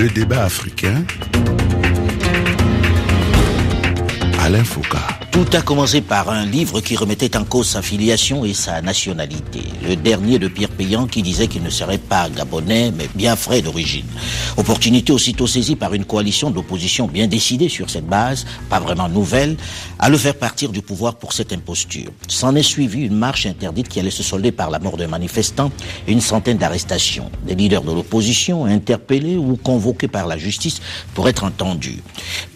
Le débat africain. Alain Foucault. Tout a commencé par un livre qui remettait en cause sa filiation et sa nationalité. Le dernier de Pierre Péan qui disait qu'il ne serait pas gabonais, mais bien frais d'origine. Opportunité aussitôt saisie par une coalition d'opposition bien décidée sur cette base, pas vraiment nouvelle, à le faire partir du pouvoir pour cette imposture. S'en est suivi une marche interdite qui allait se solder par la mort d'un manifestant et une centaine d'arrestations. Des leaders de l'opposition interpellés ou convoqués par la justice pour être entendus.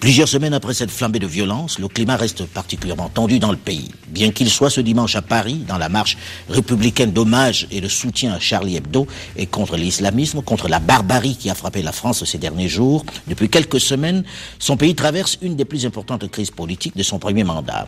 Plusieurs semaines après cette flambée de violence, le climat reste particulièrement tendu dans le pays. Bien qu'il soit ce dimanche à Paris, dans la marche républicaine d'hommage et de soutien à Charlie Hebdo et contre l'islamisme, contre la barbarie qui a frappé la France ces derniers jours, depuis quelques semaines, son pays traverse une des plus importantes crises politiques de son premier mandat.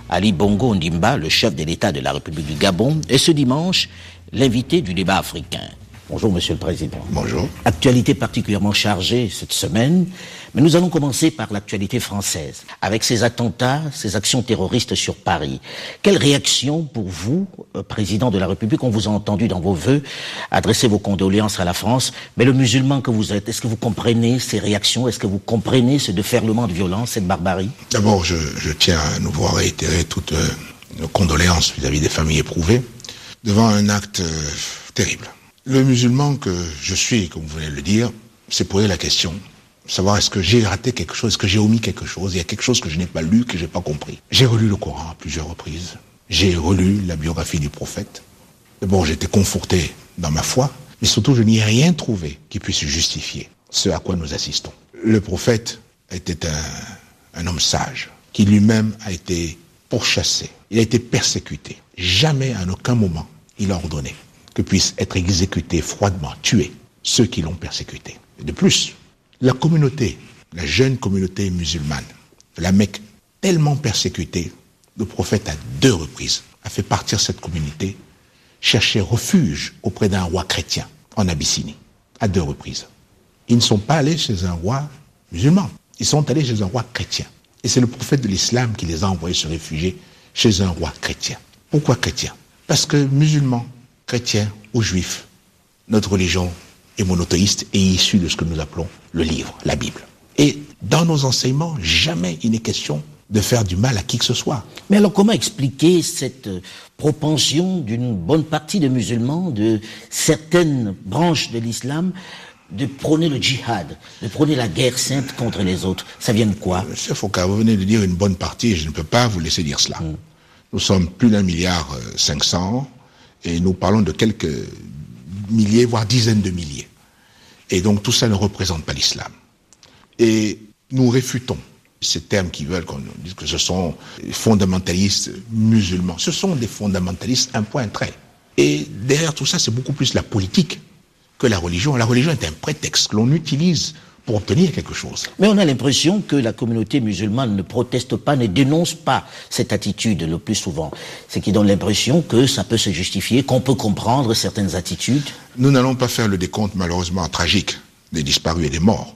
Ali Bongo Ondimba, le chef de l'État de la République du Gabon, est ce dimanche l'invité du débat africain. Bonjour, Monsieur le Président. Bonjour. Actualité particulièrement chargée cette semaine, mais nous allons commencer par l'actualité française, avec ces attentats, ces actions terroristes sur Paris. Quelle réaction pour vous, Président de la République? On vous a entendu dans vos vœux adresser vos condoléances à la France, mais le musulman que vous êtes, est-ce que vous comprenez ces réactions? Est-ce que vous comprenez ce déferlement de violence, cette barbarie? D'abord, je tiens à nouveau à réitérer toutes nos condoléances vis-à-vis des familles éprouvées devant un acte terrible. Le musulman que je suis, comme vous venez de le dire, s'est posé la question, savoir est-ce que j'ai raté quelque chose, est-ce que j'ai omis quelque chose, il y a quelque chose que je n'ai pas lu, que je n'ai pas compris. J'ai relu le Coran à plusieurs reprises, j'ai relu la biographie du prophète. D'abord, j'ai été conforté dans ma foi, mais surtout, je n'y ai rien trouvé qui puisse justifier ce à quoi nous assistons. Le prophète était un homme sage, qui lui-même a été pourchassé, il a été persécuté. Jamais, à aucun moment, il a ordonné que puissent être exécutés froidement, tués, ceux qui l'ont persécuté. Et de plus, la communauté, la jeune communauté musulmane, la Mecque, tellement persécutée, le prophète à 2 reprises a fait partir cette communauté, chercher refuge auprès d'un roi chrétien en Abyssinie, à 2 reprises. Ils ne sont pas allés chez un roi musulman, ils sont allés chez un roi chrétien. Et c'est le prophète de l'islam qui les a envoyés se réfugier chez un roi chrétien. Pourquoi chrétien? Parce que musulmans, chrétiens ou juifs, notre religion est monothéiste et issue de ce que nous appelons le livre, la Bible. Et dans nos enseignements, jamais il n'est question de faire du mal à qui que ce soit. Mais alors comment expliquer cette propension d'une bonne partie de musulmans, de certaines branches de l'islam, de prôner le djihad, de prôner la guerre sainte contre les autres? Ça vient de quoi? Monsieur Foucault, vous venez de dire une bonne partie et je ne peux pas vous laisser dire cela. Nous sommes plus d'1,5 milliard et nous parlons de quelques milliers, voire dizaines de milliers. Et donc tout ça ne représente pas l'islam. Et nous réfutons ces termes qui veulent qu'on dise que ce sont des fondamentalistes musulmans. Ce sont des fondamentalistes, un point, un trait. Et derrière tout ça, c'est beaucoup plus la politique que la religion. La religion est un prétexte que l'on utilise pour obtenir quelque chose. Mais on a l'impression que la communauté musulmane ne proteste pas, ne dénonce pas cette attitude le plus souvent. Ce qui donne l'impression que ça peut se justifier, qu'on peut comprendre certaines attitudes. Nous n'allons pas faire le décompte malheureusement tragique des disparus et des morts.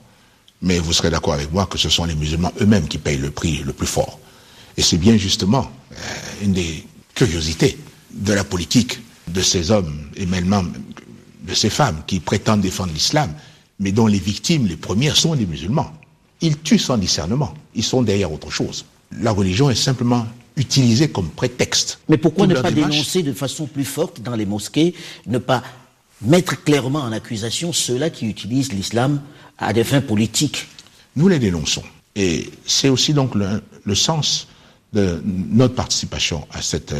Mais vous serez d'accord avec moi que ce sont les musulmans eux-mêmes qui payent le prix le plus fort. Et c'est bien justement une des curiosités de la politique de ces hommes et même de ces femmes qui prétendent défendre l'islam, mais dont les victimes, les premières, sont des musulmans. Ils tuent sans discernement. Ils sont derrière autre chose. La religion est simplement utilisée comme prétexte. Mais pourquoi ne pas dénoncer de façon plus forte dans les mosquées, ne pas mettre clairement en accusation ceux-là qui utilisent l'islam à des fins politiques? Nous les dénonçons. Et c'est aussi donc le sens de notre participation à cette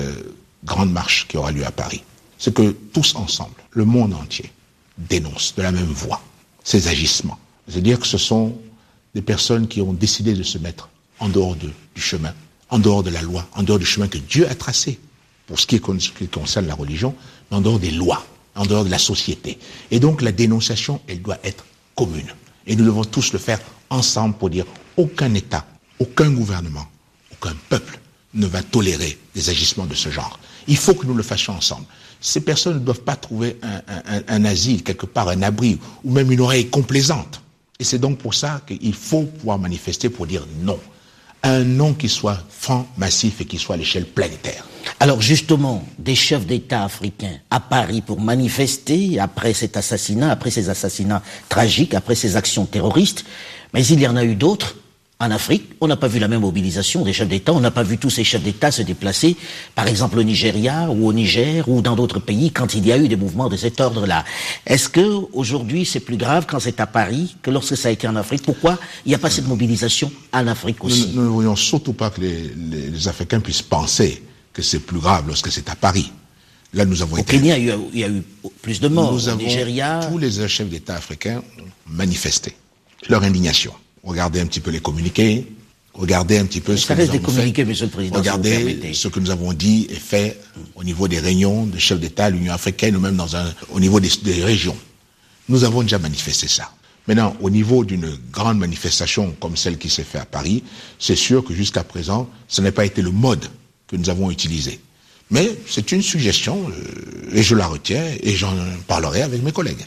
grande marche qui aura lieu à Paris. C'est que tous ensemble, le monde entier, dénonce de la même voix ces agissements. C'est-à-dire que ce sont des personnes qui ont décidé de se mettre en dehors du chemin, en dehors de la loi, en dehors du chemin que Dieu a tracé pour ce qui concerne la religion, mais en dehors des lois, en dehors de la société. Et donc la dénonciation, elle doit être commune. Et nous devons tous le faire ensemble pour dire aucun État, aucun gouvernement, aucun peuple ne va tolérer des agissements de ce genre. Il faut que nous le fassions ensemble. Ces personnes ne doivent pas trouver un asile, quelque part, un abri, ou même une oreille complaisante. Et c'est donc pour ça qu'il faut pouvoir manifester pour dire non un non qui soit franc, massif et qui soit à l'échelle planétaire. Alors justement, des chefs d'État africains à Paris pour manifester après cet assassinat, après ces assassinats tragiques, après ces actions terroristes, mais il y en a eu d'autres en Afrique. On n'a pas vu la même mobilisation des chefs d'État, on n'a pas vu tous ces chefs d'État se déplacer, par exemple au Nigeria ou au Niger ou dans d'autres pays quand il y a eu des mouvements de cet ordre-là. Est-ce que aujourd'hui c'est plus grave quand c'est à Paris que lorsque ça a été en Afrique? Pourquoi il n'y a pas cette mobilisation en Afrique aussi? Nous ne voyons surtout pas que les Africains puissent penser que c'est plus grave lorsque c'est à Paris. Là, nous avons été... Au Kenya, il y a eu plus de morts. Au Nigeria... Tous les chefs d'État africains ont manifesté leur indignation. Regardez un petit peu les communiqués, regardez un petit peu ce que nous avons fait. Ça reste des communiqués, Monsieur le Président, regardez ce que nous avons dit et fait au niveau des réunions de chefs d'État, l'Union africaine ou même au niveau des régions. Nous avons déjà manifesté ça. Maintenant, au niveau d'une grande manifestation comme celle qui s'est faite à Paris, c'est sûr que jusqu'à présent, ce n'a pas été le mode que nous avons utilisé. Mais c'est une suggestion et je la retiens et j'en parlerai avec mes collègues.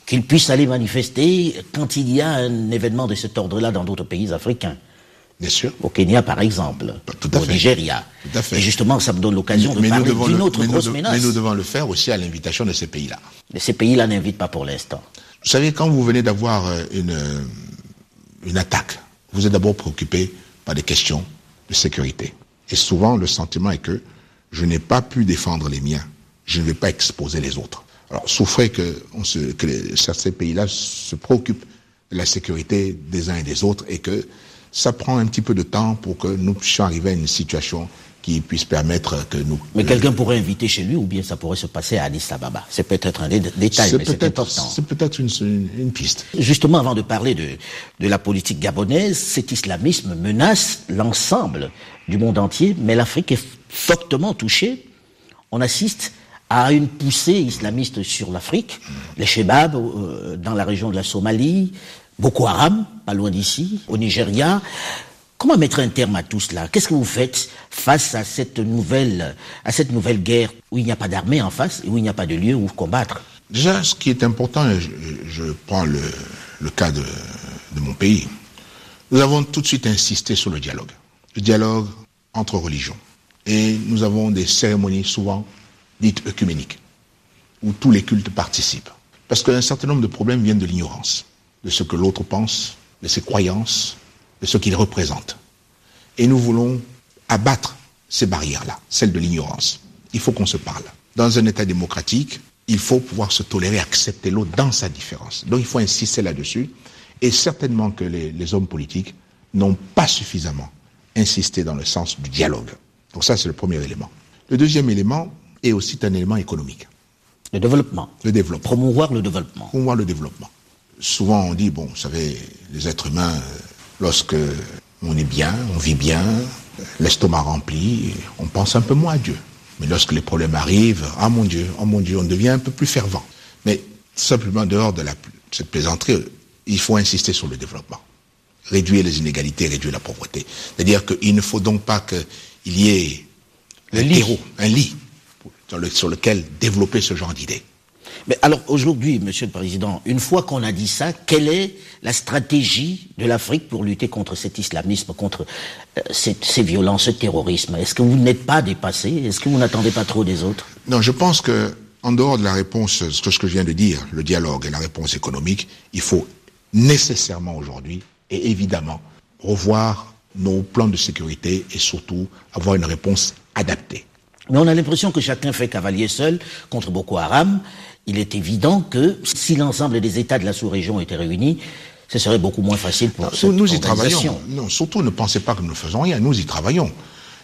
Qu'ils puissent aller manifester quand il y a un événement de cet ordre-là dans d'autres pays africains. Bien sûr. Au Kenya, par exemple. Tout à au fait. Nigeria. Tout à fait. Et justement, ça me donne l'occasion de parler d'une autre grosse menace. Mais nous devons le faire aussi à l'invitation de ces pays-là. Mais ces pays-là n'invitent pas pour l'instant. Vous savez, quand vous venez d'avoir une attaque, vous êtes d'abord préoccupé par des questions de sécurité. Et souvent, le sentiment est que je n'ai pas pu défendre les miens. Je ne vais pas exposer les autres. Alors, souffrez que ces pays-là se préoccupent de la sécurité des uns et des autres et que ça prend un petit peu de temps pour que nous puissions arriver à une situation qui puisse permettre que nous... Mais quelqu'un pourrait inviter chez lui ou bien ça pourrait se passer à Addis Ababa. C'est peut-être un détail, mais c'est important. C'est peut-être une piste. Justement, avant de parler de la politique gabonaise, cet islamisme menace l'ensemble du monde entier, mais l'Afrique est fortement touchée. On assiste à une poussée islamiste sur l'Afrique. Les Chebab, dans la région de la Somalie, Boko Haram, pas loin d'ici, au Nigeria. Comment mettre un terme à tout cela? Qu'est-ce que vous faites face à cette nouvelle guerre où il n'y a pas d'armée en face et où il n'y a pas de lieu où combattre? Déjà, ce qui est important, je prends le cas de mon pays. Nous avons tout de suite insisté sur le dialogue entre religions. Et nous avons des cérémonies souvent dites œcuméniques, où tous les cultes participent. Parce qu'un certain nombre de problèmes viennent de l'ignorance, de ce que l'autre pense, de ses croyances, de ce qu'il représente. Et nous voulons abattre ces barrières-là, celles de l'ignorance. Il faut qu'on se parle. Dans un État démocratique, il faut pouvoir se tolérer, accepter l'autre dans sa différence. Donc il faut insister là-dessus. Et certainement que les hommes politiques n'ont pas suffisamment insisté dans le sens du dialogue. Donc ça, c'est le premier élément. Le deuxième élément est aussi un élément économique. Le développement. Le développement. Promouvoir le développement. Promouvoir le développement. Souvent, on dit, bon, vous savez, les êtres humains, lorsque on est bien, on vit bien, l'estomac rempli, on pense un peu moins à Dieu. Mais lorsque les problèmes arrivent, ah mon Dieu, on devient un peu plus fervent. Mais simplement, dehors de cette plaisanterie, il faut insister sur le développement. Réduire les inégalités, réduire la pauvreté. C'est-à-dire qu'il ne faut donc pas qu'il y ait un lit sur lequel développer ce genre d'idées. Mais alors aujourd'hui, Monsieur le Président, une fois qu'on a dit ça, quelle est la stratégie de l'Afrique pour lutter contre cet islamisme, contre ces violences, ce terrorisme? Est-ce que vous n'êtes pas dépassé? Est-ce que vous n'attendez pas trop des autres? Non, je pense que en dehors de la réponse, ce que je viens de dire, le dialogue et la réponse économique, il faut nécessairement aujourd'hui et évidemment revoir nos plans de sécurité et surtout avoir une réponse adaptée. Mais on a l'impression que chacun fait cavalier seul contre Boko Haram. Il est évident que si l'ensemble des États de la sous-région étaient réunis, ce serait beaucoup moins facile pour cette organisation. Nous y travaillons. Non, surtout ne pensez pas que nous ne faisons rien. Nous y travaillons.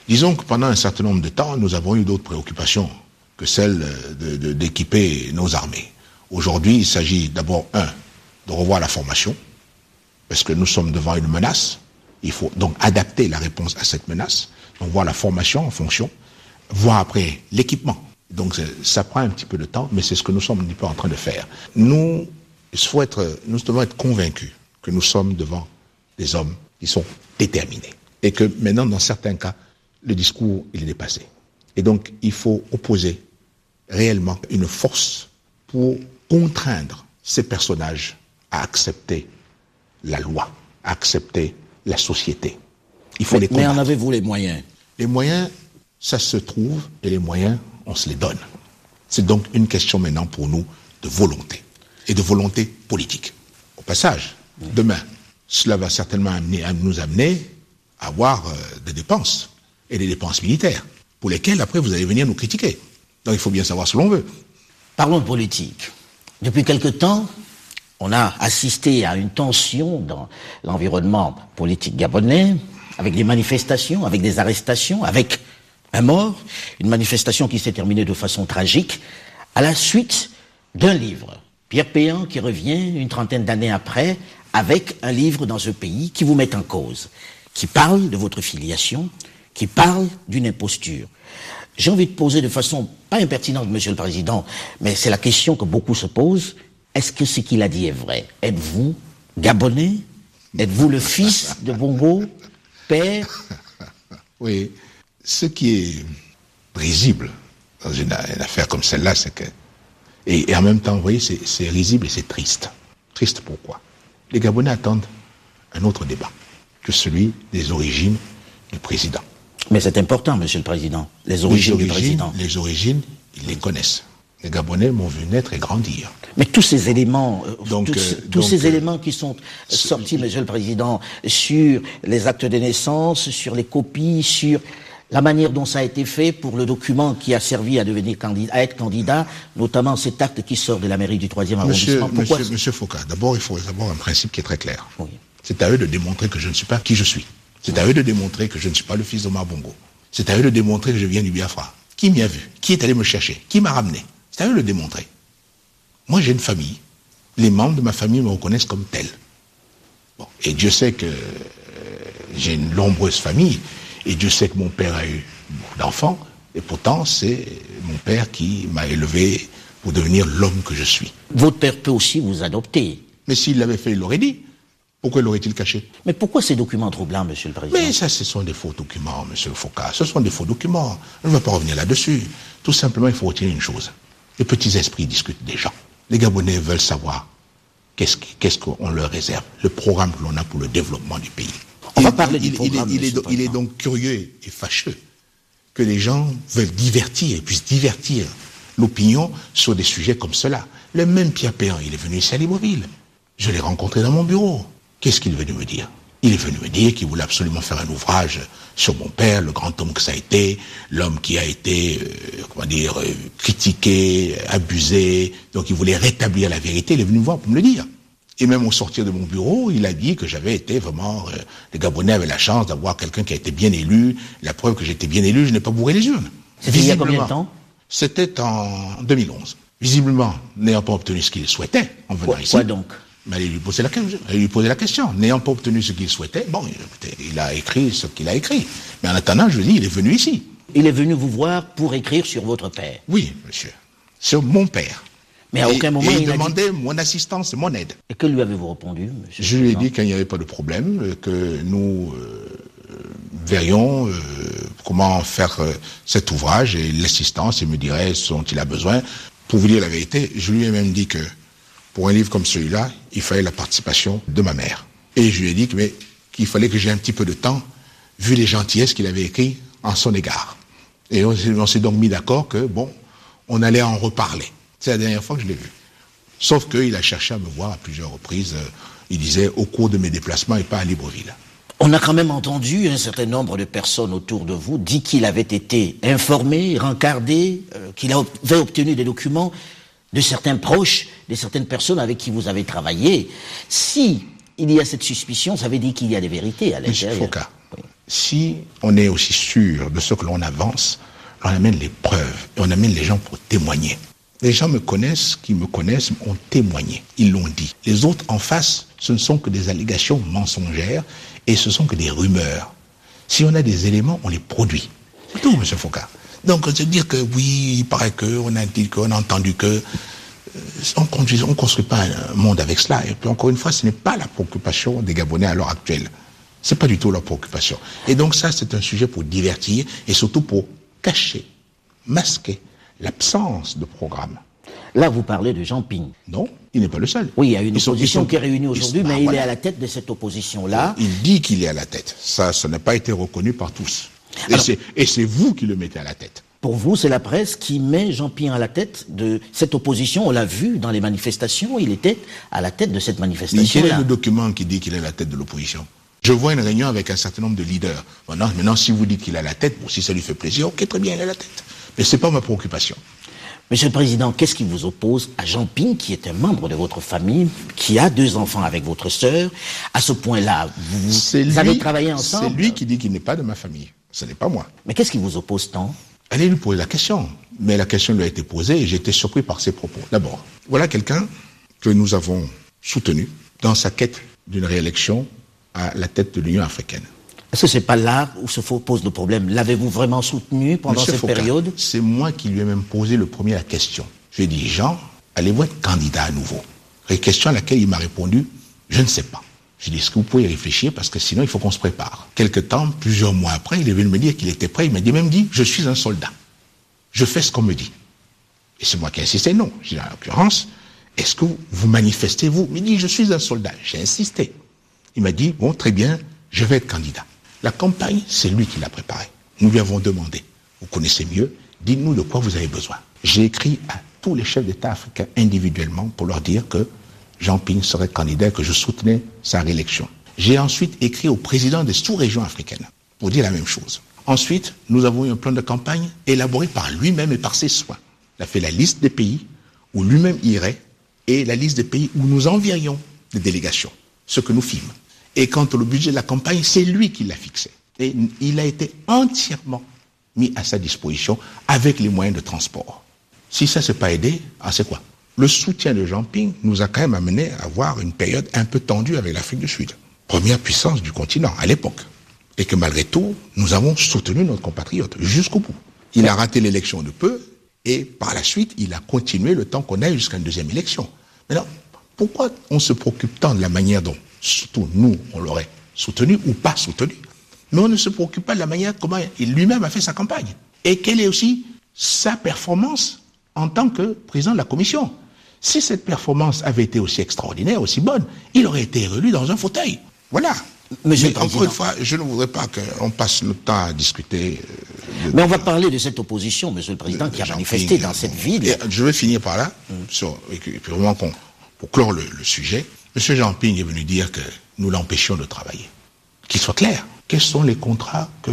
Disons que pendant un certain nombre de temps, nous avons eu d'autres préoccupations que celle d'équiper nos armées. Aujourd'hui, il s'agit d'abord, de revoir la formation, parce que nous sommes devant une menace. Il faut donc adapter la réponse à cette menace. Donc voir la formation en fonction, voir après l'équipement. Donc ça prend un petit peu de temps, mais c'est ce que nous sommes un petit peu en train de faire. Nous devons être convaincus que nous sommes devant des hommes qui sont déterminés. Et que maintenant, dans certains cas, le discours, il est dépassé. Et donc, il faut opposer réellement une force pour contraindre ces personnages à accepter la loi, à accepter la société. Il faut les combattre. Mais en avez-vous les moyens? Les moyens, ça se trouve, et les moyens, on se les donne. C'est donc une question maintenant pour nous de volonté, et de volonté politique. Au passage, demain, cela va certainement nous amener à avoir des dépenses, et des dépenses militaires, pour lesquelles après vous allez venir nous critiquer. Donc il faut bien savoir ce que l'on veut. Parlons de politique. Depuis quelque temps, on a assisté à une tension dans l'environnement politique gabonais, avec des manifestations, avec des arrestations, avec un mort, une manifestation qui s'est terminée de façon tragique, à la suite d'un livre. Pierre Péan qui revient une trentaine d'années après, avec un livre dans ce pays qui vous met en cause, qui parle de votre filiation, qui parle d'une imposture. J'ai envie de poser de façon pas impertinente, Monsieur le Président, mais c'est la question que beaucoup se posent. Est-ce que ce qu'il a dit est vrai? Êtes-vous Gabonais? Êtes-vous le fils de Bongo, père? Oui. Ce qui est risible dans une affaire comme celle-là, c'est que... Et en même temps, vous voyez, c'est risible et c'est triste. Triste pourquoi? Les Gabonais attendent un autre débat que celui des origines du président. Mais c'est important, Monsieur le Président, les origines du président. Les origines, ils les connaissent. Les Gabonais m'ont vu naître et grandir. Mais tous ces éléments, ces éléments qui sont sortis, Monsieur le Président, sur les actes de naissance, sur les copies, sur la manière dont ça a été fait pour le document qui a servi à devenir à être candidat, notamment cet acte qui sort de la mairie du 3e arrondissement. Monsieur Foucault, d'abord, il faut avoir un principe qui est très clair. Oui. C'est à eux de démontrer que je ne suis pas qui je suis. C'est à eux de démontrer que je ne suis pas le fils d'Omar Bongo. C'est à eux de démontrer que je viens du Biafra. Qui m'y a vu? Qui est allé me chercher? Qui m'a ramené? C'est à eux de le démontrer. Moi, j'ai une famille. Les membres de ma famille me reconnaissent comme tel. Bon. Et Dieu sait que j'ai une nombreuse famille. Et Dieu sait que mon père a eu beaucoup d'enfants. Et pourtant, c'est mon père qui m'a élevé pour devenir l'homme que je suis. Votre père peut aussi vous adopter. Mais s'il l'avait fait, il l'aurait dit. Pourquoi l'aurait-il caché? Mais pourquoi ces documents troublants, Monsieur le Président? Mais ça, ce sont des faux documents, Monsieur Foucault. Ce sont des faux documents. Je ne vais pas revenir là-dessus. Tout simplement, il faut retenir une chose. Les petits esprits discutent des gens. Les Gabonais veulent savoir qu'est-ce qu'on leur réserve, le programme que l'on a pour le développement du pays. On va parler du programme, il est donc curieux et fâcheux que les gens veulent puissent divertir l'opinion sur des sujets comme cela. Le même Pierre Péan, il est venu ici à Libreville. Je l'ai rencontré dans mon bureau. Qu'est-ce qu'il est venu me dire? Il est venu me dire qu'il voulait absolument faire un ouvrage sur mon père, le grand homme que ça a été, l'homme qui a été, critiqué, abusé. Donc il voulait rétablir la vérité. Il est venu me voir pour me le dire. Et même au sortir de mon bureau, il a dit que j'avais été vraiment... les Gabonais avaient la chance d'avoir quelqu'un qui a été bien élu. La preuve que j'étais bien élu, je n'ai pas bourré les urnes. C'était il y a combien de temps? C'était en 2011. Visiblement, n'ayant pas obtenu ce qu'il souhaitait en venant ici... Quoi donc? Mais allez lui poser la question. N'ayant pas obtenu ce qu'il souhaitait, bon, il a écrit ce qu'il a écrit. Mais en attendant, je dis, il est venu ici. Il est venu vous voir pour écrire sur votre père? Oui, monsieur. Sur mon père. Mais à aucun moment, il demandait mon assistance, mon aide. Et que lui avez-vous répondu, monsieur? Je lui ai dit qu'il n'y avait pas de problème, que nous verrions comment faire cet ouvrage et l'assistance, il me dirait ce dont il a besoin. Pour vous dire la vérité, je lui ai même dit que pour un livre comme celui-là, il fallait la participation de ma mère. Et je lui ai dit qu'il fallait que j'ai un petit peu de temps, vu les gentillesses qu'il avait écrites en son égard. Et on s'est donc mis d'accord que, bon, on allait en reparler. C'est la dernière fois que je l'ai vu. Sauf qu'il a cherché à me voir à plusieurs reprises. Il disait, au cours de mes déplacements et pas à Libreville. On a quand même entendu un certain nombre de personnes autour de vous dire qu'il avait été informé, rencardé, qu'il avait obtenu des documents de certains proches, de certaines personnes avec qui vous avez travaillé. Si il y a cette suspicion, ça veut dire qu'il y a des vérités à l'intérieur. Monsieur Foucault, oui. Si on est aussi sûr de ce que l'on avance, on amène les preuves et on amène les gens pour témoigner. Les gens qui me connaissent, ont témoigné. Ils l'ont dit. Les autres en face, ce ne sont que des allégations mensongères et ce sont que des rumeurs. Si on a des éléments, on les produit. C'est tout, monsieur Foucault. Donc, se dire que oui, il paraît que, on a dit qu'on a entendu que, on ne construit pas un monde avec cela. Et puis encore une fois, ce n'est pas la préoccupation des Gabonais à l'heure actuelle. C'est pas du tout leur préoccupation. Et donc ça, c'est un sujet pour divertir et surtout pour cacher, masquer l'absence de programme. Là, vous parlez de Jean Ping. Non, Il n'est pas le seul. Oui, il y a une opposition qui est réunie aujourd'hui, mais il est à la tête de cette opposition-là. Il dit qu'il est à la tête. Ça n'a pas été reconnu par tous. Et c'est vous qui le mettez à la tête. Pour vous, c'est la presse qui met Jean-Pierre à la tête de cette opposition. On l'a vu dans les manifestations, il était à la tête de cette manifestation-là. Mais quel est le document qui dit qu'il est à la tête de l'opposition? Je vois une réunion avec un certain nombre de leaders. Maintenant, si vous dites qu'il est à la tête, bon, si ça lui fait plaisir, ok, très bien, il est à la tête. Mais c'est pas ma préoccupation. Monsieur le Président, qu'est-ce qui vous oppose à Jean Ping, qui est un membre de votre famille, qui a 2 enfants avec votre sœur? À ce point-là, vous avez travaillé ensemble? C'est lui qui dit qu'il n'est pas de ma famille. Ce n'est pas moi. Mais qu'est-ce qui vous oppose tant? Allez lui poser la question. Mais la question lui a été posée et j'ai été surpris par ses propos. D'abord, voilà quelqu'un que nous avons soutenu dans sa quête d'une réélection à la tête de l'Union africaine. Est-ce que c'est pas là où se pose le problème? L'avez-vous vraiment soutenu pendant cette période? C'est moi qui lui ai même posé le premier la question. Je lui ai dit, Jean, allez-vous être candidat à nouveau? Une question à laquelle il m'a répondu, je ne sais pas. J'ai dit, est-ce que vous pouvez y réfléchir parce que sinon il faut qu'on se prépare. Quelque temps, plusieurs mois après, il est venu me dire qu'il était prêt. Il m'a même dit, je suis un soldat. Je fais ce qu'on me dit. Et c'est moi qui ai insisté, non. J'ai dit, en l'occurrence, est-ce que vous manifestez, vous? Il m'a dit, je suis un soldat. J'ai insisté. Il m'a dit, bon, très bien, je vais être candidat. La campagne, c'est lui qui l'a préparée. Nous lui avons demandé, vous connaissez mieux, dites-nous de quoi vous avez besoin. J'ai écrit à tous les chefs d'État africains individuellement pour leur dire que Jean Ping serait candidat, que je soutenais sa réélection. J'ai ensuite écrit au président des sous-régions africaines pour dire la même chose. Ensuite, nous avons eu un plan de campagne élaboré par lui-même et par ses soins. Il a fait la liste des pays où lui-même irait et la liste des pays où nous enverrions des délégations, ce que nous fîmes. Et quant au budget de la campagne, c'est lui qui l'a fixé. Et il a été entièrement mis à sa disposition avec les moyens de transport. Si ça ne s'est pas aidé, c'est quoi? Le soutien de Jean Ping nous a quand même amené à avoir une période un peu tendue avec l'Afrique du Sud. Première puissance du continent à l'époque. Et que malgré tout, nous avons soutenu notre compatriote jusqu'au bout. Il a raté l'élection de peu et par la suite, il a continué le temps qu'on a jusqu'à une deuxième élection. Maintenant, pourquoi on se préoccupe tant de la manière dont surtout nous, on l'aurait soutenu ou pas soutenu, mais on ne se préoccupe pas de la manière comment il lui-même a fait sa campagne. Et quelle est aussi sa performance en tant que président de la commission. Si cette performance avait été aussi extraordinaire, aussi bonne, il aurait été réélu dans un fauteuil. Voilà. Mais encore une fois, je ne voudrais pas qu'on passe le temps à discuter. Mais on va parler de cette opposition, Monsieur le Président, qui a manifesté dans cette ville. Et je vais finir par là, et puis vraiment pour clore le sujet. Monsieur Jean Ping est venu dire que nous l'empêchions de travailler. Qu'il soit clair, quels sont les contrats que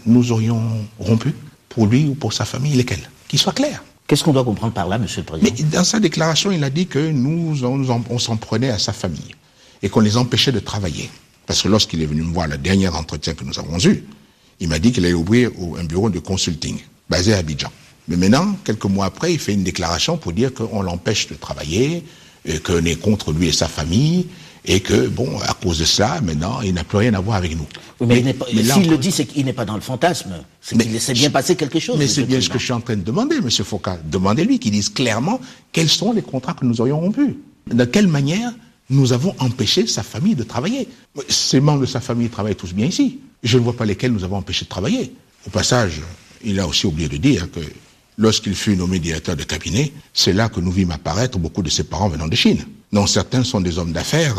nous aurions rompus pour lui ou pour sa famille, lesquels? Qu'il soit clair. Qu'est-ce qu'on doit comprendre par là, Monsieur le Président? Mais dans sa déclaration, il a dit que on s'en prenait à sa famille et qu'on les empêchait de travailler. Parce que lorsqu'il est venu me voir, le dernier entretien que nous avons eu, il m'a dit qu'il allait ouvrir un bureau de consulting basé à Abidjan. Mais maintenant, quelques mois après, il fait une déclaration pour dire qu'on l'empêche de travailler, qu'on est contre lui et sa famille, et que, bon, à cause de ça, maintenant, il n'a plus rien à voir avec nous. Oui, mais s'il le dit, c'est qu'il n'est pas dans le fantasme. C'est qu'il s'est bien passé quelque chose. Mais c'est bien ce que je suis en train de demander, M. Foucault. Demandez-lui qu'il dise clairement quels sont les contrats que nous aurions rompus. De quelle manière nous avons empêché sa famille de travailler. Ces membres de sa famille travaillent tous bien ici. Je ne vois pas lesquels nous avons empêché de travailler. Au passage, il a aussi oublié de dire que lorsqu'il fut nommé directeur de cabinet, c'est là que nous vîmes apparaître beaucoup de ses parents venant de Chine. Non, certains sont des hommes d'affaires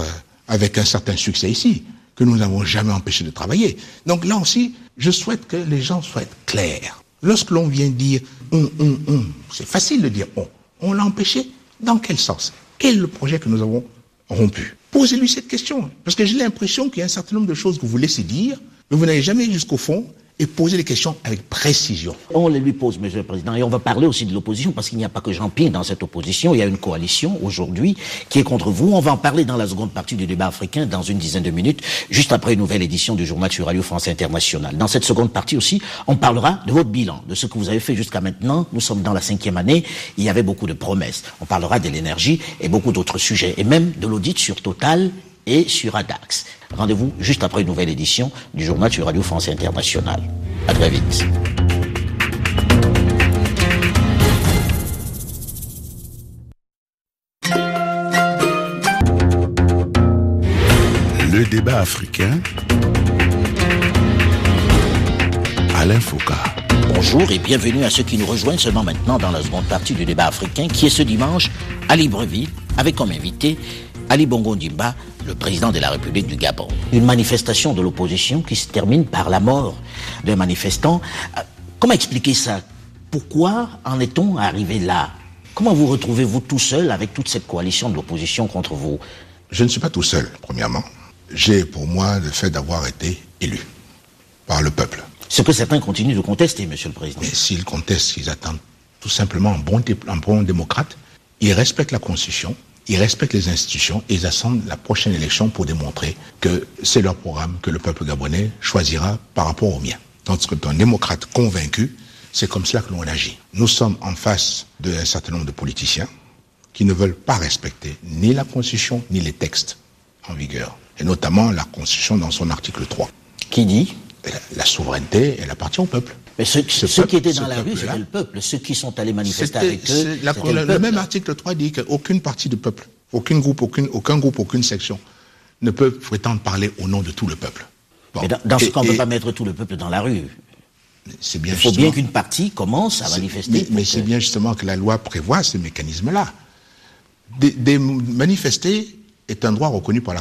avec un certain succès ici, que nous n'avons jamais empêché de travailler. Donc là aussi, je souhaite que les gens soient clairs. Lorsque l'on vient dire c'est facile de dire on l'a empêché, dans quel sens? Quel est le projet que nous avons rompu? Posez-lui cette question, parce que j'ai l'impression qu'il y a un certain nombre de choses que vous laissez dire, mais vous n'allez jamais jusqu'au fond et poser les questions avec précision. On les lui pose, Monsieur le Président, et on va parler aussi de l'opposition, parce qu'il n'y a pas que Jean Ping dans cette opposition, il y a une coalition aujourd'hui qui est contre vous. On va en parler dans la seconde partie du débat africain, dans une dizaine de minutes, juste après une nouvelle édition du journal sur Radio France Internationale. Dans cette seconde partie aussi, on parlera de votre bilan, de ce que vous avez fait jusqu'à maintenant. Nous sommes dans la 5e année, il y avait beaucoup de promesses. On parlera de l'énergie et beaucoup d'autres sujets, et même de l'audit sur Total et sur Adax. Rendez-vous juste après une nouvelle édition du journal sur Radio France Internationale. À très vite. Le débat africain, Alain Foucault. Bonjour et bienvenue à ceux qui nous rejoignent seulement maintenant dans la seconde partie du débat africain qui est ce dimanche à Libreville, avec comme invité Ali Bongo Ondimba, le président de la République du Gabon. Une manifestation de l'opposition qui se termine par la mort d'un manifestant. Comment expliquer ça? Pourquoi en est-on arrivé là? Comment vous retrouvez-vous tout seul avec toute cette coalition de l'opposition contre vous? Je ne suis pas tout seul, premièrement. J'ai pour moi le fait d'avoir été élu par le peuple. Ce que certains continuent de contester, Monsieur le Président. Mais s'ils contestent, ils attendent tout simplement un bon démocrate. Ils respectent la Constitution, ils respectent les institutions et ils attendent la prochaine élection pour démontrer que c'est leur programme que le peuple gabonais choisira par rapport au mien. Tandis qu'un démocrate convaincu, c'est comme cela que l'on agit. Nous sommes en face d'un certain nombre de politiciens qui ne veulent pas respecter ni la Constitution ni les textes en vigueur. Et notamment la Constitution dans son article 3. Qui dit? La souveraineté, elle appartient au peuple. Mais ceux qui étaient dans la rue, c'était le peuple. Ceux qui sont allés manifester avec eux, c'était le peuple. Le même article 3 dit qu'aucune partie du peuple, aucun groupe, aucune section ne peut prétendre parler au nom de tout le peuple. Bon. Mais dans ce cas, on ne peut pas mettre tout le peuple dans la rue. Il faut bien qu'une partie commence à manifester. Mais c'est bien justement que la loi prévoit ce mécanisme-là. Manifester est un droit reconnu par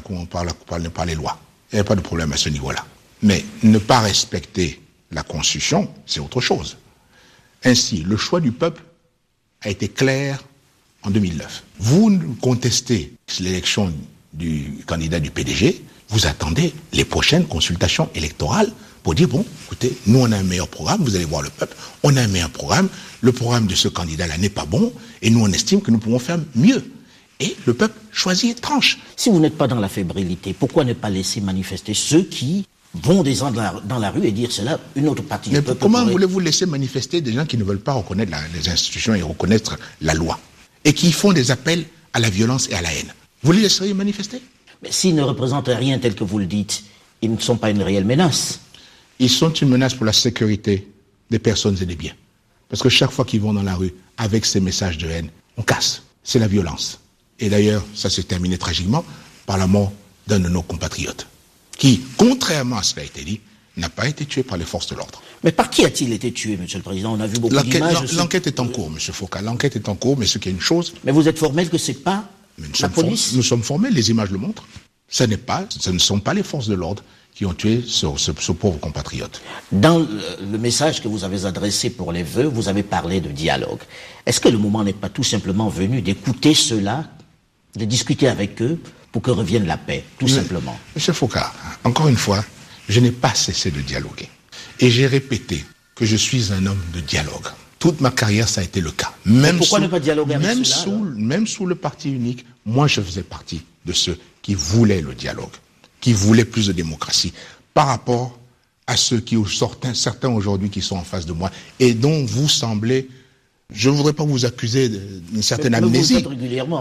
les lois. Il n'y a pas de problème à ce niveau-là. Mais ne pas respecter la Constitution, c'est autre chose. Ainsi, le choix du peuple a été clair en 2009. Vous contestez l'élection du candidat du PDG, vous attendez les prochaines consultations électorales pour dire, bon, écoutez, nous on a un meilleur programme, vous allez voir le peuple, on a un meilleur programme, le programme de ce candidat-là n'est pas bon, et nous on estime que nous pouvons faire mieux. Et le peuple choisit et tranche. Si vous n'êtes pas dans la fébrilité, pourquoi ne pas laisser manifester ceux qui vont descendre dans la rue et dire cela, une autre partie du peuple? Comment voulez-vous laisser manifester des gens qui ne veulent pas reconnaître les institutions et reconnaître la loi, et qui font des appels à la violence et à la haine? Vous les laisseriez manifester? Mais s'ils ne représentent rien tel que vous le dites, ils ne sont pas une réelle menace. Ils sont une menace pour la sécurité des personnes et des biens. Parce que chaque fois qu'ils vont dans la rue avec ces messages de haine, on casse. C'est la violence. Et d'ailleurs, ça s'est terminé tragiquement par la mort d'un de nos compatriotes, qui, contrairement à ce qui a été dit, n'a pas été tué par les forces de l'ordre. Mais par qui a-t-il été tué, Monsieur le Président? On a vu beaucoup d'images. L'enquête est en cours, Monsieur Foucault. L'enquête est en cours, mais ce qui est une chose... Mais vous êtes formel que c'est pas la police? Nous sommes formels, les images le montrent. Ce ne sont pas les forces de l'ordre qui ont tué ce pauvre compatriote. Dans le message que vous avez adressé pour les vœux, vous avez parlé de dialogue. Est-ce que le moment n'est pas tout simplement venu d'écouter ceux-là, de discuter avec eux pour que revienne la paix, tout simplement? Monsieur Foucault, encore une fois, je n'ai pas cessé de dialoguer. Et j'ai répété que je suis un homme de dialogue. Toute ma carrière, ça a été le cas. Pourquoi ne pas dialoguer avec ceux-là, même sous le parti unique, moi je faisais partie de ceux qui voulaient le dialogue, qui voulaient plus de démocratie, par rapport à ceux qui sortent, certains aujourd'hui qui sont en face de moi, et dont vous semblez... Je ne voudrais pas vous accuser d'une certaine amnésie.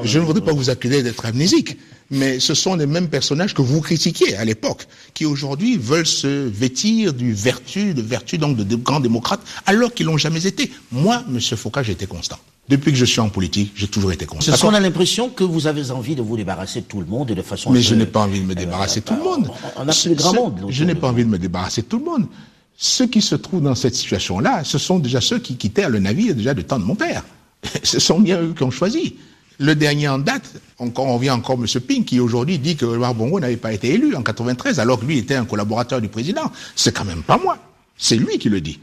Je ne voudrais pas vous accuser d'être amnésique. Mais ce sont les mêmes personnages que vous critiquiez à l'époque, qui aujourd'hui veulent se vêtir de vertu donc de grands démocrates, alors qu'ils l'ont jamais été. Moi, M. Foucault, j'ai été constant. Depuis que je suis en politique, j'ai toujours été constant. Parce qu'on a l'impression que vous avez envie de vous débarrasser de tout le monde et de façon... Mais je n'ai pas envie de me débarrasser de tout le monde. On a plus de grand monde. Je n'ai pas envie de me débarrasser de tout le monde. Ceux qui se trouvent dans cette situation-là, ce sont déjà ceux qui quittèrent le navire déjà du temps de mon père. Ce sont bien eux qui ont choisi. Le dernier en date, on revient encore M. Ping, qui aujourd'hui dit que Omar Bongo n'avait pas été élu en 93, alors que lui était un collaborateur du président. C'est quand même pas moi. C'est lui qui le dit.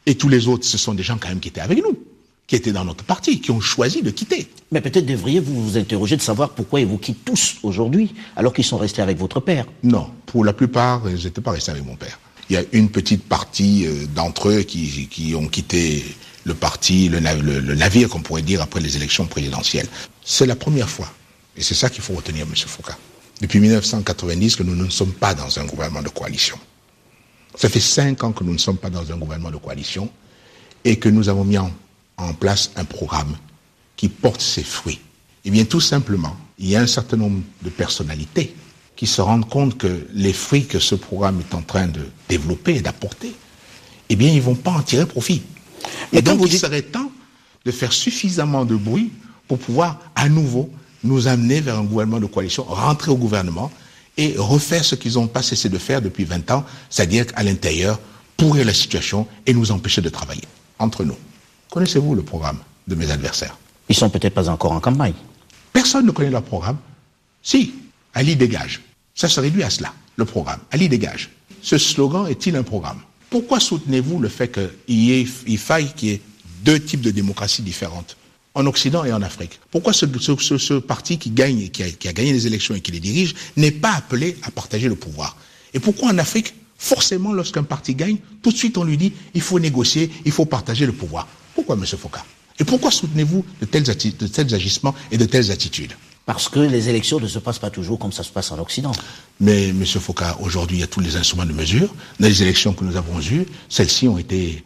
Et tous les autres, ce sont des gens quand même qui étaient avec nous, qui étaient dans notre parti, qui ont choisi de quitter. Mais peut-être devriez-vous vous interroger de savoir pourquoi ils vous quittent tous aujourd'hui, alors qu'ils sont restés avec votre père. Non, pour la plupart, ils n'étaient pas restés avec mon père. Il y a une petite partie d'entre eux qui ont quitté le parti, le navire, qu'on pourrait dire, après les élections présidentielles. C'est la première fois, et c'est ça qu'il faut retenir, M. Foucault, depuis 1990 que nous ne sommes pas dans un gouvernement de coalition. Ça fait 5 ans que nous ne sommes pas dans un gouvernement de coalition et que nous avons mis en place un programme qui porte ses fruits. Eh bien, tout simplement, il y a un certain nombre de personnalités qui se rendent compte que les fruits que ce programme est en train de développer et d'apporter, eh bien, ils ne vont pas en tirer profit. Et donc, il serait temps de faire suffisamment de bruit pour pouvoir, à nouveau, nous amener vers un gouvernement de coalition, rentrer au gouvernement et refaire ce qu'ils n'ont pas cessé de faire depuis 20 ans, c'est-à-dire qu'à l'intérieur, pourrir la situation et nous empêcher de travailler entre nous. Connaissez-vous le programme de mes adversaires? Ils ne sont peut-être pas encore en campagne. Personne ne connaît leur programme. Si, Ali dégage. Ça se réduit à cela, le programme. Ali dégage. Ce slogan est-il un programme? Pourquoi soutenez-vous le fait qu'il faille qu'il y ait deux types de démocraties différentes en Occident et en Afrique? Pourquoi ce parti qui gagne, qui a gagné les élections et qui les dirige, n'est pas appelé à partager le pouvoir? Et pourquoi en Afrique, forcément, lorsqu'un parti gagne, tout de suite on lui dit il faut négocier, il faut partager le pouvoir? Pourquoi, M. Foucault? Et pourquoi soutenez-vous de tels agissements et de telles attitudes? Parce que les élections ne se passent pas toujours comme ça se passe en Occident. Mais, M. Foucault, aujourd'hui, il y a tous les instruments de mesure. Dans les élections que nous avons eues, celles-ci ont été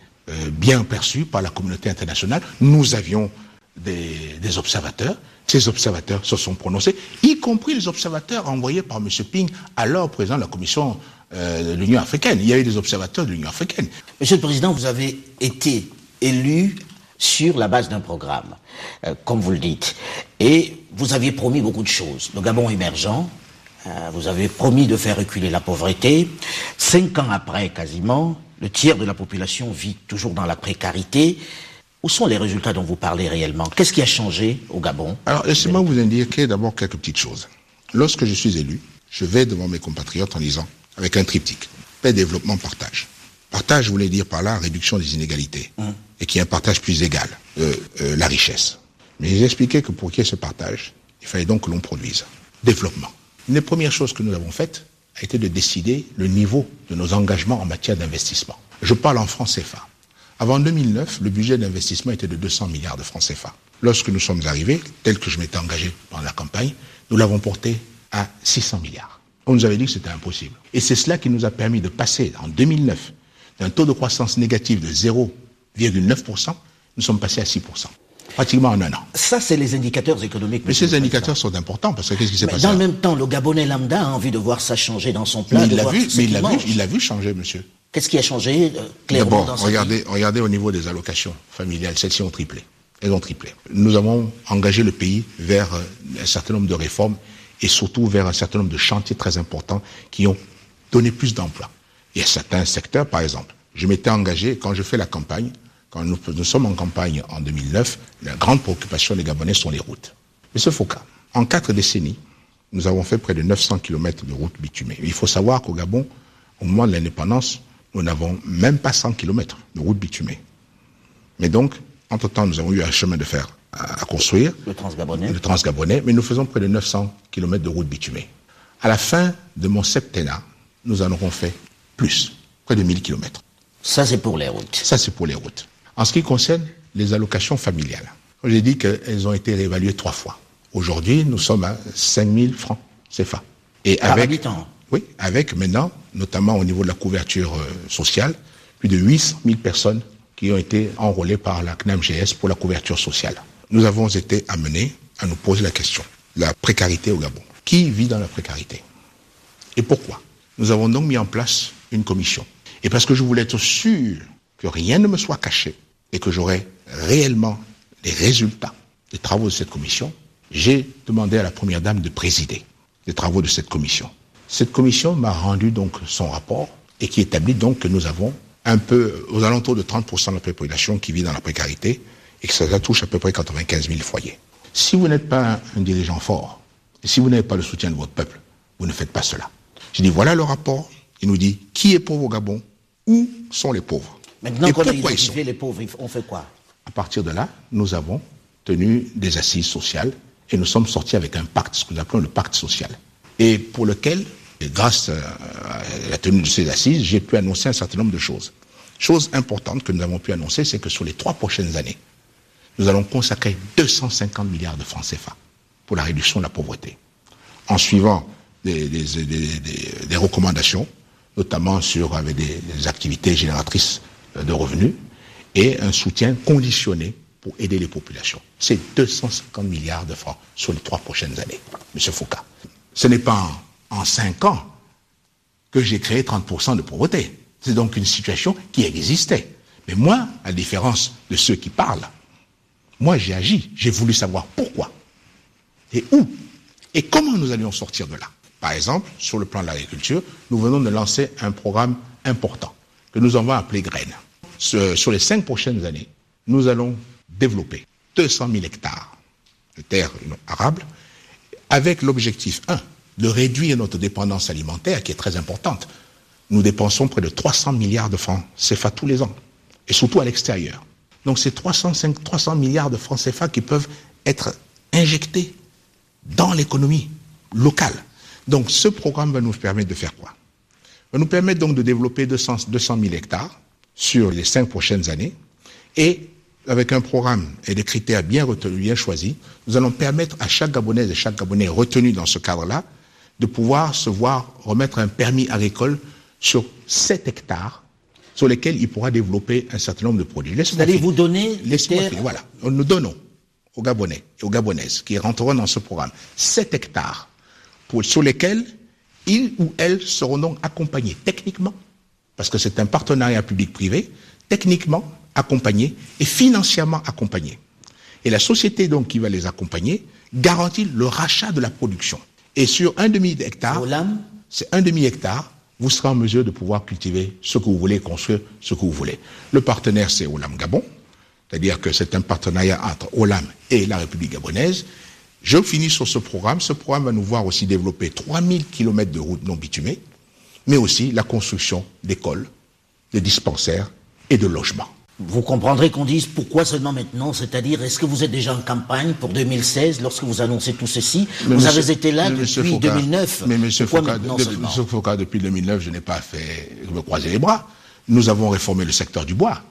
bien perçues par la communauté internationale. Nous avions des observateurs. Ces observateurs se sont prononcés, y compris les observateurs envoyés par M. Ping, alors président de la Commission de l'Union africaine. Il y a eu des observateurs de l'Union africaine. Monsieur le Président, vous avez été élu sur la base d'un programme, comme vous le dites. Et vous aviez promis beaucoup de choses. Le Gabon émergent, vous avez promis de faire reculer la pauvreté. 5 ans après, quasiment, le tiers de la population vit toujours dans la précarité. Où sont les résultats dont vous parlez réellement? Qu'est-ce qui a changé au Gabon? Alors, laissez-moi vous indiquer d'abord quelques petites choses. Lorsque je suis élu, je vais devant mes compatriotes en disant, avec un triptyque, paix, développement, partage. Partage voulait dire par là réduction des inégalités et qu'il y ait un partage plus égal de la richesse. Mais j'ai expliqué que pour qu'il y ait ce partage, il fallait donc que l'on produise. Développement. Une des premières choses que nous avons faites a été de décider le niveau de nos engagements en matière d'investissement. Je parle en francs CFA. Avant 2009, le budget d'investissement était de 200 milliards de francs CFA. Lorsque nous sommes arrivés, tel que je m'étais engagé dans la campagne, nous l'avons porté à 600 milliards. On nous avait dit que c'était impossible. Et c'est cela qui nous a permis de passer en 2009 d'un taux de croissance négatif de 0,9%, nous sommes passés à 6%. Pratiquement en un an. Ça, c'est les indicateurs économiques. Mais ces indicateurs sont importants, parce que qu'est-ce qui s'est passé? Dans le même temps, le Gabonais lambda a envie de voir ça changer dans son plat. Il l'a vu changer, monsieur. Qu'est-ce qui a changé clairement dans sa vie? Regardez au niveau des allocations familiales, celles-ci ont triplé. Elles ont triplé. Nous avons engagé le pays vers un certain nombre de réformes et surtout vers un certain nombre de chantiers très importants qui ont donné plus d'emplois. Il y a certains secteurs, par exemple. Je m'étais engagé, quand je fais la campagne, quand nous sommes en campagne en 2009, la grande préoccupation des Gabonais sont les routes. Monsieur Foucault, en 4 décennies, nous avons fait près de 900 km de routes bitumées. Il faut savoir qu'au Gabon, au moment de l'indépendance, nous n'avons même pas 100 km de routes bitumées. Mais donc, entre-temps, nous avons eu un chemin de fer à construire. Le Transgabonais. Le Transgabonais, mais nous faisons près de 900 km de routes bitumées. À la fin de mon septennat, nous en aurons fait plus, près de 1000 km. Ça, c'est pour les routes. Ça, c'est pour les routes. En ce qui concerne les allocations familiales, j'ai dit qu'elles ont été réévaluées 3 fois. Aujourd'hui, nous sommes à 5 000 francs CFA. Et par habitant. Oui, avec maintenant, notamment au niveau de la couverture sociale, plus de 800 000 personnes qui ont été enrôlées par la CNAMGS pour la couverture sociale. Nous avons été amenés à nous poser la question. La précarité au Gabon. Qui vit dans la précarité? Et pourquoi? Nous avons donc mis en place une commission. Et parce que je voulais être sûr que rien ne me soit caché et que j'aurais réellement les résultats des travaux de cette commission, j'ai demandé à la Première Dame de présider les travaux de cette commission. Cette commission m'a rendu donc son rapport et qui établit donc que nous avons un peu aux alentours de 30% de la population qui vit dans la précarité et que ça touche à peu près 95 000 foyers. Si vous n'êtes pas un dirigeant fort et si vous n'avez pas le soutien de votre peuple, vous ne faites pas cela. J'ai dit voilà le rapport. Il nous dit qui est pauvre au Gabon, où sont les pauvres. Maintenant qu'on a identifié les pauvres, on fait quoi? À partir de là, nous avons tenu des assises sociales et nous sommes sortis avec un pacte, ce que nous appelons le pacte social. Et pour lequel, grâce à la tenue de ces assises, j'ai pu annoncer un certain nombre de choses. Chose importante que nous avons pu annoncer, c'est que sur les 3 prochaines années, nous allons consacrer 250 milliards de francs CFA pour la réduction de la pauvreté. En suivant des recommandations, notamment avec des activités génératrices de revenus et un soutien conditionné pour aider les populations. C'est 250 milliards de francs sur les 3 prochaines années, M. Foucault. Ce n'est pas en 5 ans que j'ai créé 30% de pauvreté. C'est donc une situation qui existait. Mais moi, à la différence de ceux qui parlent, moi j'ai agi, j'ai voulu savoir pourquoi et où et comment nous allions sortir de là. Par exemple, sur le plan de l'agriculture, nous venons de lancer un programme important que nous avons appelé Graines. Sur les 5 prochaines années, nous allons développer 200 000 hectares de terres arables, avec l'objectif, de réduire notre dépendance alimentaire, qui est très importante. Nous dépensons près de 300 milliards de francs CFA tous les ans, et surtout à l'extérieur. Donc c'est 300 milliards de francs CFA qui peuvent être injectés dans l'économie locale. Donc ce programme va nous permettre de faire quoi? Va nous permettre donc de développer 200 000 hectares sur les 5 prochaines années, et avec un programme et des critères bien retenus, bien choisis, nous allons permettre à chaque Gabonaise et chaque Gabonais retenu dans ce cadre-là de pouvoir se voir remettre un permis agricole sur 7 hectares sur lesquels il pourra développer un certain nombre de produits. Vous allez vous donner les terres. Voilà, nous donnons aux Gabonais et aux Gabonaises qui rentreront dans ce programme 7 hectares sur lesquels ils ou elles seront donc accompagnés techniquement, parce que c'est un partenariat public-privé, techniquement accompagnés et financièrement accompagnés. Et la société donc qui va les accompagner garantit le rachat de la production. Et sur un demi-hectare, c'est un demi-hectare, vous serez en mesure de pouvoir cultiver ce que vous voulez, construire ce que vous voulez. Le partenaire, c'est Olam Gabon, c'est-à-dire que c'est un partenariat entre Olam et la République gabonaise. Je finis sur ce programme. Ce programme va nous voir aussi développer 3000 km de routes non bitumées, mais aussi la construction d'écoles, de dispensaires et de logements. Vous comprendrez qu'on dise pourquoi seulement maintenant, c'est-à-dire est-ce que vous êtes déjà en campagne pour 2016 lorsque vous annoncez tout ceci? Vous avez été là depuis 2009. Mais M. Foucault, depuis 2009, je n'ai pas fait me croiser les bras. Nous avons réformé le secteur du bois.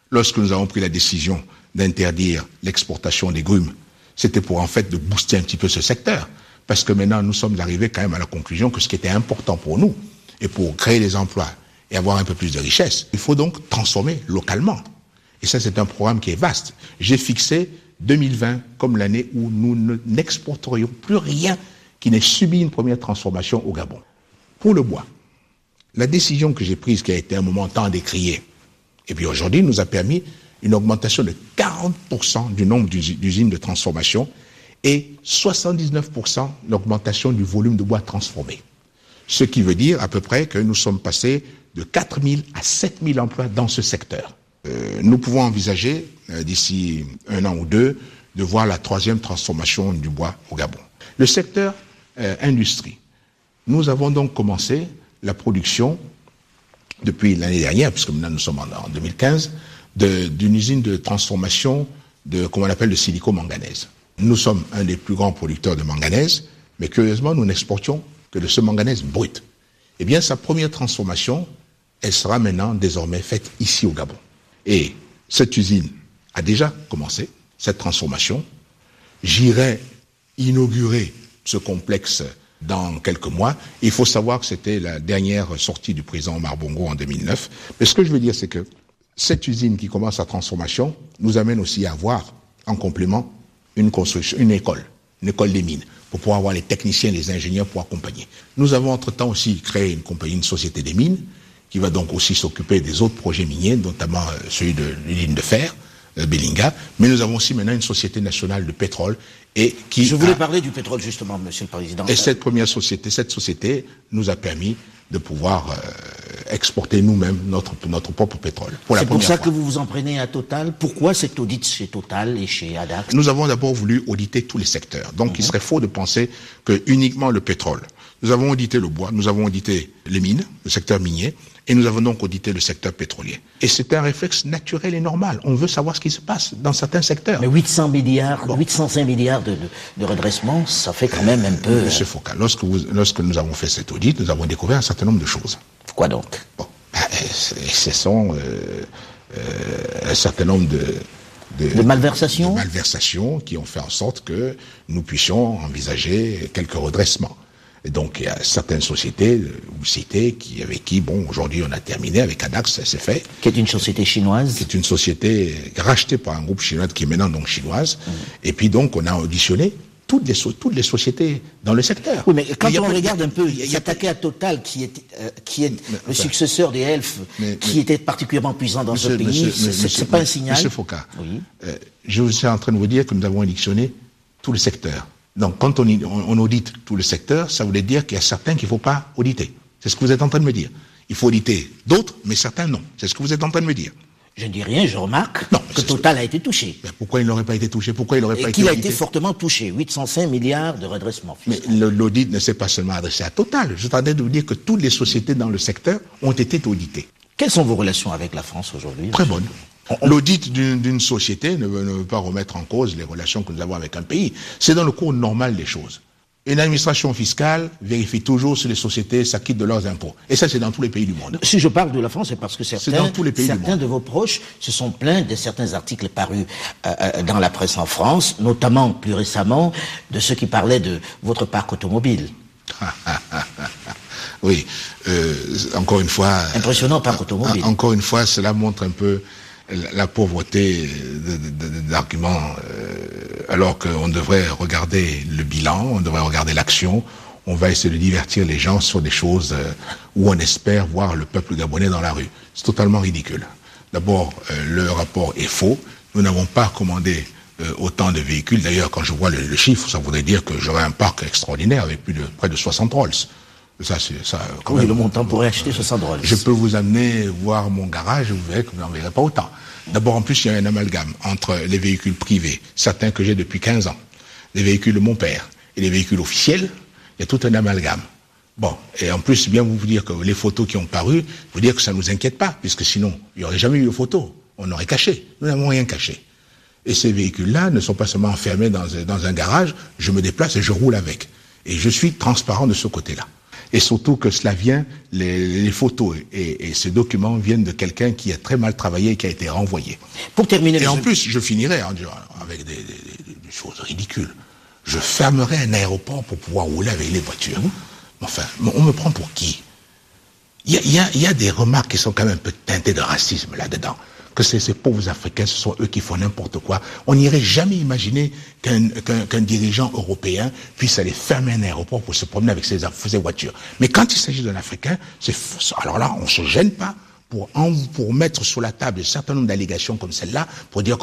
Lorsque nous avons pris la décision d'interdire l'exportation des grumes, c'était pour en fait de booster un petit peu ce secteur. Parce que maintenant, nous sommes arrivés quand même à la conclusion que ce qui était important pour nous, et pour créer des emplois, et avoir un peu plus de richesse, il faut donc transformer localement. Et ça, c'est un programme qui est vaste. J'ai fixé 2020 comme l'année où nous n'exporterions plus rien qui n'ait subi une première transformation au Gabon. Pour le bois, la décision que j'ai prise, qui a été un moment tant décriée, et puis aujourd'hui, nous a permis une augmentation de 40% du nombre d'usines de transformation et 79% l'augmentation du volume de bois transformé. Ce qui veut dire à peu près que nous sommes passés de 4 000 à 7 000 emplois dans ce secteur. Nous pouvons envisager, d'ici 1 an ou 2, de voir la 3e transformation du bois au Gabon. Le secteur industrie. Nous avons donc commencé la production, depuis l'année dernière, puisque maintenant nous sommes en 2015, d'une usine de transformation de, comme on appelle, de silico-manganèse. Nous sommes un des plus grands producteurs de manganèse, mais curieusement, nous n'exportions que de ce manganèse brut. Eh bien, sa première transformation, elle sera maintenant désormais faite ici au Gabon. Et cette usine a déjà commencé, cette transformation. J'irai inaugurer ce complexe dans quelques mois. Il faut savoir que c'était la dernière sortie du président Omar Bongo en 2009. Mais ce que je veux dire, c'est que cette usine qui commence sa transformation nous amène aussi à avoir, en complément, une construction, une école des mines, pour pouvoir avoir les techniciens, les ingénieurs pour accompagner. Nous avons entre-temps aussi créé une compagnie, une société des mines, qui va donc aussi s'occuper des autres projets miniers, notamment celui de l'usine de fer, Belinga, mais nous avons aussi maintenant une société nationale de pétrole et qui... Je voulais parler du pétrole justement, Monsieur le Président. Et cette société nous a permis de pouvoir exporter nous-mêmes notre propre pétrole. C'est pour ça que vous vous en prenez à Total. Pourquoi cet audit chez Total et chez Adax? Nous avons d'abord voulu auditer tous les secteurs. Donc il serait faux de penser que uniquement le pétrole. Nous avons audité le bois, nous avons audité les mines, le secteur minier, et nous avons donc audité le secteur pétrolier. Et c'est un réflexe naturel et normal. On veut savoir ce qui se passe dans certains secteurs. Mais 800 milliards, 805 milliards de redressement, ça fait quand même un peu... Monsieur Foucault, lorsque nous avons fait cet audit, nous avons découvert un certain nombre de choses. Quoi donc? Bon, ce sont un certain nombre de malversations? De malversations qui ont fait en sorte que nous puissions envisager quelques redressements. Et donc, il y a certaines sociétés, vous citez, avec qui, aujourd'hui, on a terminé avec Adax, ça s'est fait. Qui est une société chinoise? Qui est une société rachetée par un groupe chinois, qui est maintenant donc chinoise. Et puis donc, on a auditionné toutes les sociétés dans le secteur. Oui, mais quand on regarde un peu, s'attaquer à Total, qui est le successeur des Elf, qui était particulièrement puissant dans ce pays, c'est pas un signal? Monsieur Foucault, oui. Je suis en train de vous dire que nous avons auditionné tout le secteur. Donc, quand on audite tout le secteur, ça voulait dire qu'il y a certains qu'il ne faut pas auditer. C'est ce que vous êtes en train de me dire. Il faut auditer d'autres, mais certains non. C'est ce que vous êtes en train de me dire. Je ne dis rien, je remarque que Total a été touché. Mais pourquoi il n'aurait pas été touché? Pourquoi il n'aurait pas été qu'il a audité? été fortement touché. 805 milliards de redressement fiscal. Mais l'audit ne s'est pas seulement adressé à Total. Je suis en train de vous dire que toutes les sociétés dans le secteur ont été auditées. Quelles sont vos relations avec la France aujourd'hui? Très bonnes. L'audit d'une société ne veut pas remettre en cause les relations que nous avons avec un pays. C'est dans le cours normal des choses. Une administration fiscale vérifie toujours si les sociétés s'acquittent de leurs impôts. Et ça, c'est dans tous les pays du monde. Si je parle de la France, c'est parce que certains de vos proches se sont plaints de certains articles parus dans la presse en France, notamment plus récemment de ceux qui parlaient de votre parc automobile. Oui, encore une fois... Impressionnant parc automobile. Encore une fois, cela montre un peu la pauvreté d'arguments, alors qu'on devrait regarder le bilan, on devrait regarder l'action, on va essayer de divertir les gens sur des choses où on espère voir le peuple gabonais dans la rue. C'est totalement ridicule. D'abord, le rapport est faux. Nous n'avons pas commandé autant de véhicules. D'ailleurs, quand je vois le chiffre, ça voudrait dire que j'aurais un parc extraordinaire avec près de 60 Rolls. Ça, oui, même, le montant pourrait acheter 60 Rolls. Je peux vous amener voir mon garage et vous verrez que vous n'en verrez pas autant. D'abord, en plus, il y a un amalgame entre les véhicules privés, certains que j'ai depuis 15 ans, les véhicules de mon père et les véhicules officiels. Il y a tout un amalgame. Bon, et en plus, bien vous dire que les photos qui ont paru, vous dire que ça ne nous inquiète pas, puisque sinon, il n'y aurait jamais eu de photos. On aurait caché. Nous n'avons rien caché. Et ces véhicules-là ne sont pas seulement enfermés dans un garage, je me déplace et je roule avec. Et je suis transparent de ce côté-là. Et surtout que cela vient, les photos et ces documents viennent de quelqu'un qui a très mal travaillé et qui a été renvoyé. Pour terminer... Et en plus, je finirai avec des choses ridicules. Je fermerai un aéroport pour pouvoir rouler avec les voitures. Enfin, on me prend pour qui? Il y a des remarques qui sont quand même un peu teintées de racisme là-dedans. Que ces pauvres Africains, ce sont eux qui font n'importe quoi. On n'irait jamais imaginer qu'un dirigeant européen puisse aller fermer un aéroport pour se promener avec ses voitures. Mais quand il s'agit d'un Africain, alors là, on ne se gêne pas pour mettre sur la table un certain nombre d'allégations comme celle-là, pour dire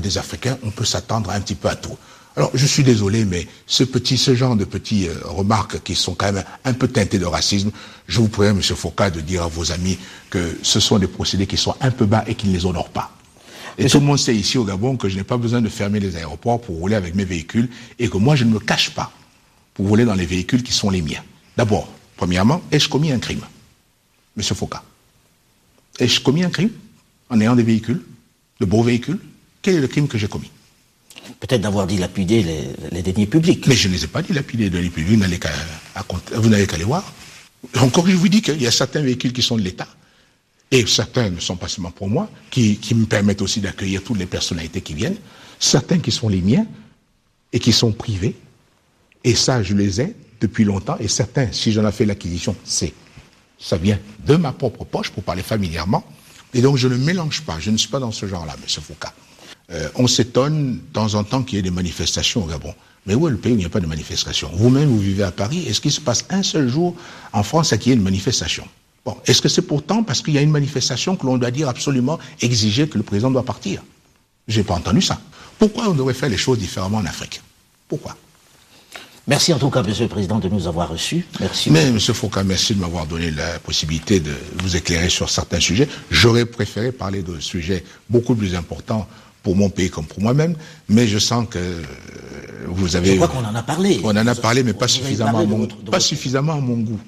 des Africains, on peut s'attendre un petit peu à tout. Alors, je suis désolé, mais ce genre de petites remarques qui sont quand même un peu teintées de racisme, je vous prie, M. Foucault, de dire à vos amis que ce sont des procédés qui sont un peu bas et qui ne les honorent pas. Et tout le monde sait ici au Gabon que je n'ai pas besoin de fermer les aéroports pour rouler avec mes véhicules et que moi, je ne me cache pas pour rouler dans les véhicules qui sont les miens. D'abord, premièrement, ai-je commis un crime? M. Foucault, ai-je commis un crime en ayant des véhicules, de beaux véhicules? Quel est le crime que j'ai commis? Peut-être d'avoir dilapidé les deniers publics. Mais je ne les ai pas dilapidés, les deniers publics. Vous n'avez qu'à les voir. Encore, je vous dis qu'il y a certains véhicules qui sont de l'État. Et certains ne sont pas seulement pour moi, qui me permettent aussi d'accueillir toutes les personnalités qui viennent. Certains qui sont les miens et qui sont privés. Et ça, je les ai depuis longtemps. Et certains, si j'en ai fait l'acquisition, ça vient de ma propre poche, pour parler familièrement. Et donc, je ne mélange pas. Je ne suis pas dans ce genre-là, M. Foucault. On s'étonne de temps en temps qu'il y ait des manifestations au Gabon. Mais où est le pays où il n'y a pas de manifestation? Vous-même, vous vivez à Paris. Est-ce qu'il se passe un seul jour en France à qu'il y ait une manifestation? Bon, est-ce que c'est pourtant parce qu'il y a une manifestation que l'on doit dire absolument, exiger que le président doit partir? J'ai pas entendu ça. Pourquoi on devrait faire les choses différemment en Afrique? Pourquoi? Merci en tout cas, Monsieur le Président, de nous avoir reçus. Merci. Mais M. Foucault, merci de m'avoir donné la possibilité de vous éclairer sur certains sujets. J'aurais préféré parler de sujets beaucoup plus importants pour mon pays comme pour moi-même, mais je sens que vous avez... Je crois qu'on en a parlé. On en a parlé, mais pas suffisamment à mon goût.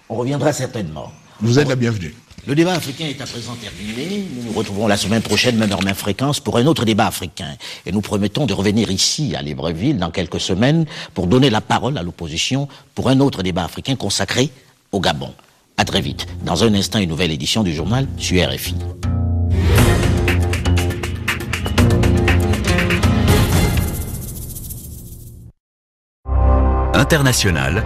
On reviendra certainement. Vous êtes la bienvenue. Le débat africain est à présent terminé. Nous nous retrouvons la semaine prochaine, même heure, même fréquence, pour un autre débat africain. Et nous promettons de revenir ici, à Libreville, dans quelques semaines, pour donner la parole à l'opposition pour un autre débat africain consacré au Gabon. À très vite. Dans un instant, une nouvelle édition du journal sur RFI. International.